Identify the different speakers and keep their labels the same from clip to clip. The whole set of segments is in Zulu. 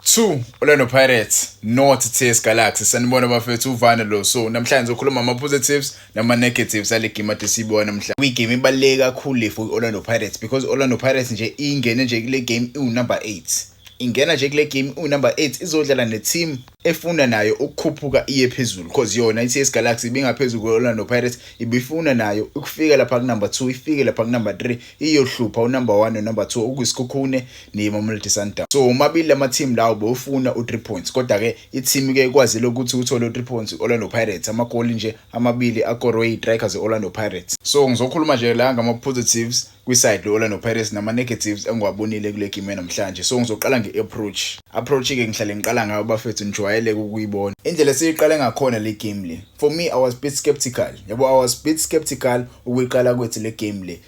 Speaker 1: 2 Orlando Pirates not TS Galaxy. Sanibona bafethu uvana lo. So namhlanje ngizokhuluma ama positives nama negatives ale game ade sibona namhlanje. We game ibaluleke kakhulu for Orlando Pirates because Orlando Pirates nje ingene nje kule game number 8. Ingena nje kule game number 8 izodlala neteam efuna nayo ukukhuphuka iye phezulu because yona iTS Galaxy ibingaphezulu kweOrlando Pirates ibifuna nayo ukufika lapha ku number 2 ifike lapha ku number 3 iyohlupha unumber 1 no number 2 ukusikhukhune neMamelodi Sundowns. So umabili ama team lawo bofuna u3 points kodwa ke iteam ke ikwazile ukuthi uthole u3 points Orlando Pirates ama goal nje amabili akorwe strikers eOrlando Pirates. So ngizokhuluma nje la ngama positives kwiside leOrlando Pirates nama negatives engiwabonile kule game namhlanje. So ngizoqala ngeapproach ke ngihlale ngiqala ngayo bafethu njwayeleke ukuyibona indlela siyiqala ngakhona le game le. For me I was bit skeptical. Yabo I was bit skeptical ukuyiqala kwethu le game le.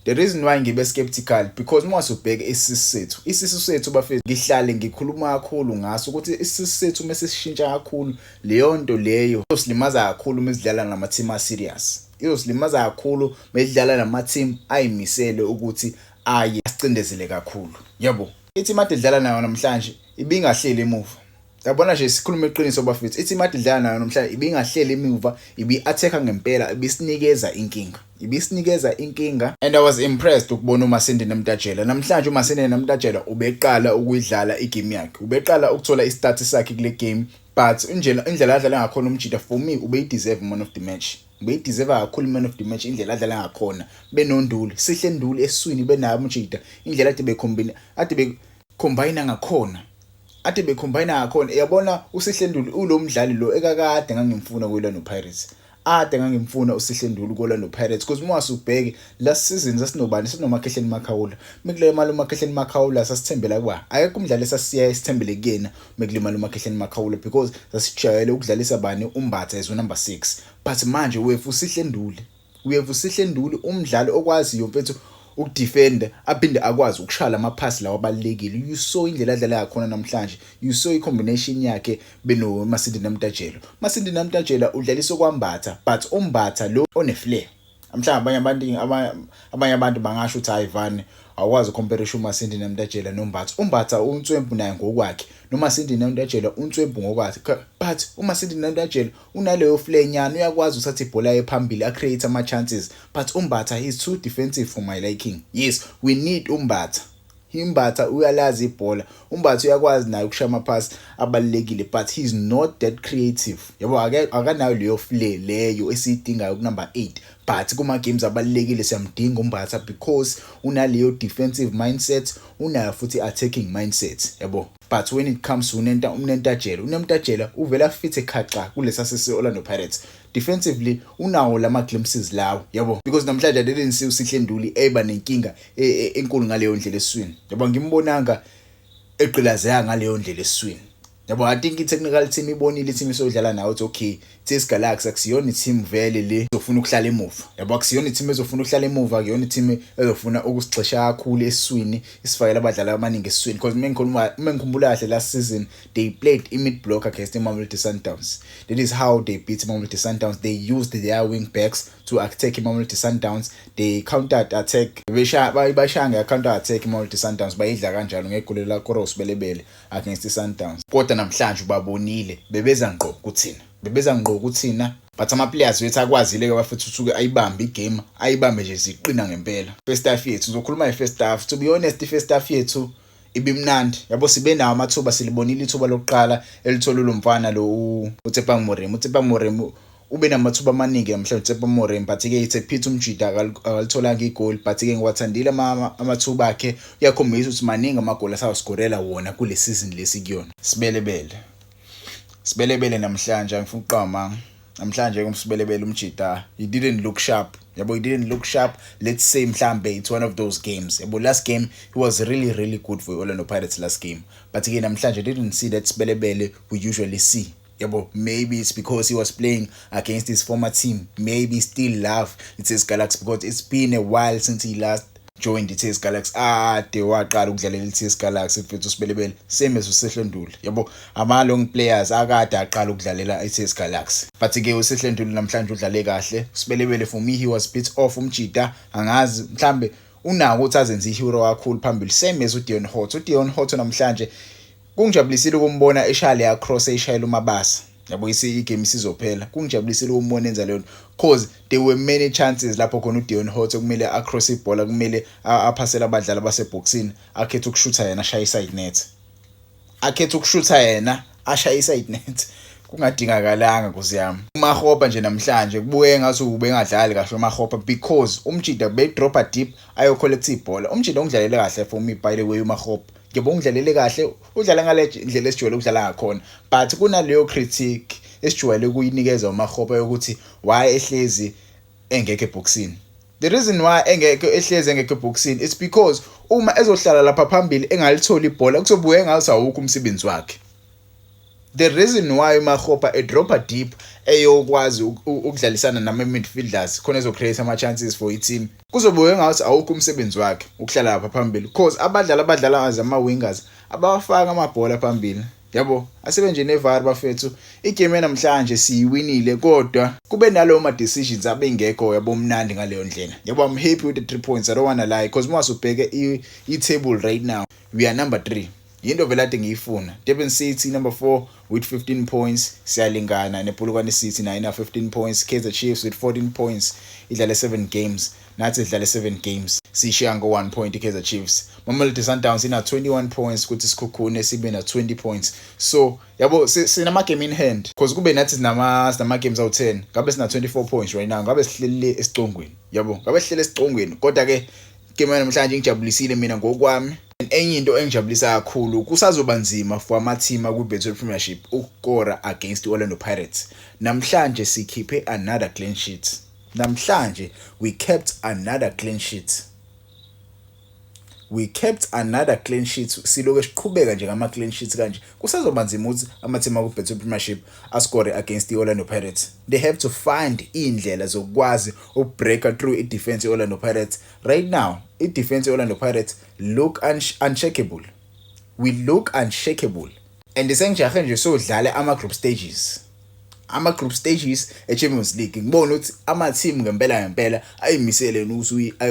Speaker 1: The reason why ngibe skeptical because uma ubheka isisu sethu bafethu ngihlale ngikhuluma kakhulu ngaso ukuthi isisu sethu mase sishintsha kakhulu leyo nto leyo silimaza kakhulu mesidlala nama team a serious. Izosilimaza kakhulu medidlala nama team ayimisele ukuthi aye asicindezele kakhulu. Yabo ithi ade dlala nayo namhlanje ibingahleli emuva. Yabona nje sikhuluma iqiniso bafethu ithi ade dlala nayo namhlanje ibingahleli emuva ibi-attacka ngempela ibisinikeza inkinga and I was impressed ukubona uMasindi Namtajela. Namhlanje uMasindi Namtajela ubeqala ukuyidlala igame yakhe. Ubeqala ukuthola istart sakhe kule game but indlela adlala ngakhona umjida for me ubeyideserve man of the match. Ubeyideserve kakhulu man of the match indlela adlala ngakhona. Benonduli, sihle nduli eswini benayo umjida. Indlela ade becombine ngakhona. Yabona usihle nduli ulomdlali lo ekakade ngangimfuna kweOrlando Pirates. Ngangimfuna usihle nduli kweOrlando Pirates because uma usubheke last season sasinobani sinoMakhehleni Makhawula. Mekule imali uMakhehleni Makhawula sasithembela kwa ayekho umdlali sasiya isithembele kuyena mekule imali uMakhehleni Makhawula because sasijayele ukudlalisa bani uMbatha as number 6 but manje wethu usihle nduli umdlali okwaziyo mfethu ukudefend aphinde akwazi ukushala amaphasi lawa abalekile. You saw indlela adlala yakhona namhlanje. You saw i-combination yakhe beno Masindi Namtajela. Masindi Namtajela udlalisa kwambatha but umbatha lo one flair. Mhlawumbe abanye abantu bangasho ukuthi Ivan awukwazi ucompare uMasindi Namtajela noMbatha. uMbatha untswempu naye ngokwakhe noMasindi Namtajela untswempu ngokwakhe but uMasindi Namtajela unaleyo flair nyana uyakwazi ukuthatha ibhola ephambili acreate ama chances but uMbatha is too defensive for my liking. Yes, we need uMbatha. Umbatha uyalazi ibhola. Umbatha uyakwazi naye ukushaya amaphasi abalekile but he's not that creative. Yabo akanayo leyo flair leyo esiyidingayo ku number 8 but kuma games abalekile siyamdinga uMbatha because unaleyo defensive mindset unayo futhi attacking mindset. Yabo but when it comes to uNamtajela uvela fit ekhaxa kulesa seOrlando Pirates. Defensively unawo lama glimpses lawo. Yabo because namhlanje didn't see usihle nduli eba nenkinga enkulu ngaleyo ndlela eswini. Yabo ngimbonanga eqilazeka ngaleyo ndlela eswini. Yabo I think i-technical team ibonile team isodlala nayo ukuthi okay TS Galaxy akusiyona team vele le ezofuna ukuhlala emuva. Yabo akusiyona team ezofuna ukuhlala emuva akuyona team ezofuna ukusixesha kakhulu eswini isifakela abadlali abaningi eswini because mengikhumbula kahle last season they played mid block against Mamelodi Sundowns. That is how they beat Mamelodi Sundowns. They used their wing backs to attack Mamelodi Sundowns. They counter attack bayishanga counter attack Mamelodi Sundowns bayidla kanjalo ngegoli la Koros Belebele against the Sundowns. Kodwa namhlanje ubabonile bebeza ngqo kuthina but ama players wethu akwazile ke bafethu uthuke ayibambe igame ayibambe nje ziqina ngempela. First half yethu uzokhuluma nge-first half. To be honest i-first half yethu ibimnandi. Yabo sibe nawo amathuba silibonile ithuba lokuqala elithola lo mfana lo uTshepo Moorem ube namathuba amaningi namhlanje uTshepo Moorem but ke ithe Peter Mjida akalithola ngegoal but ke ngiwathandile amathuba akhe uyakhombisa ukuthi maningi amagoli asawaskorela wona kule season lesikuyona. Sibelebele namhlanje angifuna uqhama namhlanje kumsibelebele umjida he didn't look sharp. Yabo he didn't look sharp. Let's say mhlambe it's one of those games. Yabo last game he was really good for Orlando Pirates last game but again namhlanje didn't see that sibelebele we usually see. Yabo maybe it's because he was playing against his former team. Maybe he still love TS Galaxy because it's been a while since he last joined TS Galaxy. De waqala ukudlalela TS Galaxy mfethu sibelebele same as uSihle Nduli. Yabo ama long players akade aqala ukudlalela TS Galaxy but ke uSihle Nduli namhlanje udlale kahle. Sibelebele for me he was bit off umjida angazi mhlambe unako ukuthi azenze ihero kakhulu phambili same as uDeon Hot namhlanje kungijabulisile ukumbona eshaya leya cross eyishayela uMabasa. Yabo igame isizophela. Kungijabulisile ukumbona enza leyo cause there were many chances lapho khona uDeon Hot kumele across ibhola, kumele aphasela abadlali baseboxini, akhetha ukushutha yena ashaya iside net. Akhetha ukushutha yena ashaya iside net. Kungadingakalanga kusiyami. uMakgopa nje namhlanje kubuye ngathi ubengadlali kahle uMakgopa because umjida bedropa deep ayo collect ibhola. Umjida ungidlalele kahle for me by the way uMakgopa. Ngiyabonga ungidlalele kahle, udlala ngale ndlela esijwayele ukudlala ngakhona, but kunaleyo critique esijwayele ukuyinikeza uMakgopa yokuthi why ehlezi engekho eboxini. The reason why ehlezi engekho eboxini is because uma ezohlala lapha phambili engalithola ibhola kuzobuye ngathi awukho umsebenzi wakhe. The reason why uMakgopa edropa deep eyokwazi ukudlalisana nama midfielders khona ezocreate ama chances for i-team, kuzobuye ngathi awukho umsebenzi wakhe ukuhlala lapha phambili because abadlala as ama wingers abawafaka amabhola phambili. Yabo asebenje neVAR bafethu, igame namhlanje siyiwinile kodwa kube nalowo ma decisions abengekho yabo mnandi ngaleyo ndlela. Yabo I'm happy with the 3 points, I don't wanna lie, because uma usubheke i-table right now we are number 3. Yinto vele ade ngiyifuna. Durban City number 4 with 15 points, siyalingana nePolokwane City nayo ina 15 points. Kaizer Chiefs with 14 points, idlale 7 games, nathi idlale 7 games, sishiya ngo1 point iKaizer Chiefs. Mamelodi Sundowns ina 21 points kuthi Sikhukhune sibe na 20 points. So yabo sinama game in hand because kube nathi sinama games awu 10, ngabe sina 24 points right now, ngabe sihlelile esicongweni. Yabo ngabe sihlele esicongweni, kodwa ke game namhlanje ngijabulisile mina ngokwami. Enye into engijabulisa kakhulu, kusazoba nzima for ama team ku-Betway Premiership ukukora against Orlando Pirates. Namhlanje sikhiphe another clean sheet. Namhlanje we kept another clean sheet. We kept another clean sheet. Siloke siqhubeka nje ngama clean sheets kanje. Kusazoba nzima ukuthi ama team ku-Betway Premiership ascore against Orlando Pirates. They have to find indlela zokwazi ukubreaka through i-defense Orlando Pirates. Right now, i-defense Orlando Pirates look unshakable. We look unshakable. And sengijahe nje sodlala ama group stages. Ama group stages eChampions League. Ngibona ukuthi ama team ngempela ayimisele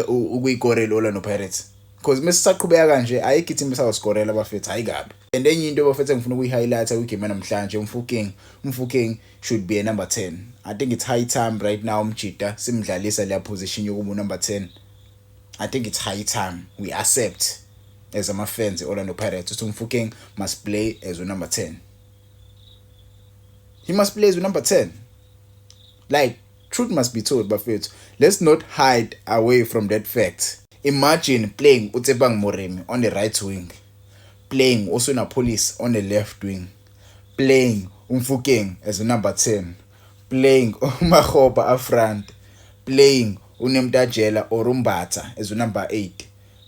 Speaker 1: ukuyikorela Orlando Pirates. Because mesisaqhubeka kanje ayikho team esawuskorela bafethu ayikabi. And enye into bafethu engifuna ukuyi-highlight kwigame namhlanje, Mfukeng should be a number 10. I think it's high time right now umjida simdlalisa leya position yokuba number 10. I think it's high time we accept as ama fans Orlando Pirates ukuthi Mfukeng must play as a number 10. He must play as a number 10. Like, truth must be told, bafethu. Let's not hide away from that fact. Imagine playing uTsebang Moremi on the right wing, playing Osuna Police on the left wing, playing Mfukeng as a number 10, playing Makgopa up front, playing uNemtajela or Umbata as a number 8,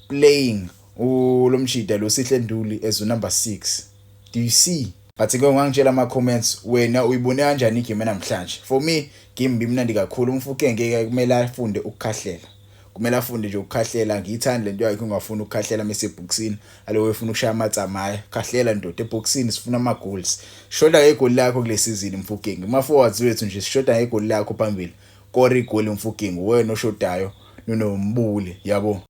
Speaker 1: playing uLomshida Losihlenduli as a number 6. Do you see? But ngangitshela ama comments wena uyibone kanjani igame namhlanje. For me, game bimnandi kakhulu. Mfukeng ngeke kumele afunde ukukhahlela. Kumele afunde nje ukukhahlela. Ngiyithanda lento yakhe ungafuna ukukhahlela mesebhoxini. Alo wefuna ukushaya amatsamaya. Khahlela ndoda ebhoxini sifuna ama goals. Shoda igoli lakho kule season Mfukeng. Ama forwards wethu nje sishoda igoli lakho phambili. Kora igoli Mfukeng. Wena oshodayo noNombuli, yabo.